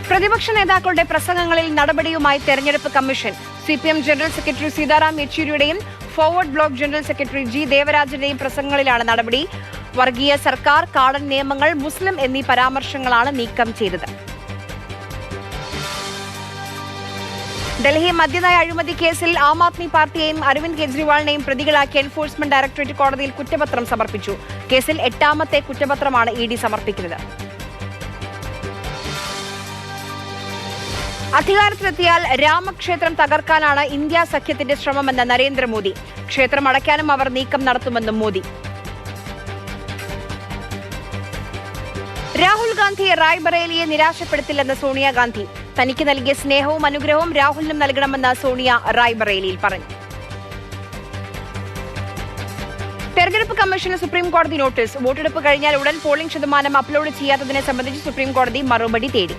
പ്രതിപക്ഷ നേതാക്കളുടെ പ്രസംഗങ്ങളിൽ നടപടിയുമായി തെരഞ്ഞെടുപ്പ് കമ്മീഷൻ. സിപിഎം ജനറൽ സെക്രട്ടറി സീതാറാം യെച്ചൂരിയുടെയും forward bloc general secretary G ദേവരാജന്റെയും പ്രസംഗങ്ങളിലാണ് നടപടി. വർഗീയ സർക്കാർ, കാടൻ നിയമങ്ങൾ, മുസ്ലിം എന്നീ പരാമർശങ്ങളാണ് നീക്കം ചെയ്തത്. ഡൽഹി മദ്യനയ അഴിമതി കേസിൽ ആം ആദ്മി പാർട്ടിയെയും അരവിന്ദ് കെജ്രിവാളിനെയും പ്രതികളാക്കി എൻഫോഴ്സ്മെന്റ് ഡയറക്ടറേറ്റ് കോടതിയിൽ കുറ്റപത്രം സമർപ്പിച്ചു. കേസിൽ 8ാമത്തെ കുറ്റപത്രമാണ് ഇഡി സമർപ്പിക്കുന്നത്. അധികാരത്തിലെത്തിയാൽ രാമക്ഷേത്രം തകർക്കാനാണ് ഇന്ത്യ സഖ്യത്തിന്റെ ശ്രമമെന്ന് നരേന്ദ്രമോദി. ക്ഷേത്രം അടയ്ക്കാനും അവർ നീക്കം നടത്തുമെന്നും മോദി. രാഹുൽ ഗാന്ധി റായ്ബറേലിയെ നിരാശപ്പെടുത്തില്ലെന്ന് സോണിയാഗാന്ധി. തനിക്ക് നൽകിയ സ്നേഹവും അനുഗ്രഹവും രാഹുലിനും നൽകണമെന്ന് സോണിയ റായ്ബറേലിയിൽ പറഞ്ഞു. തെരഞ്ഞെടുപ്പ് കമ്മീഷന് സുപ്രീംകോടതി നോട്ടീസ്. വോട്ടെടുപ്പ് കഴിഞ്ഞാൽ ഉടൻ പോളിംഗ് ശതമാനം അപ്ലോഡ് ചെയ്യാത്തതിനെ സംബന്ധിച്ച് സുപ്രീംകോടതി മറുപടി തേടി.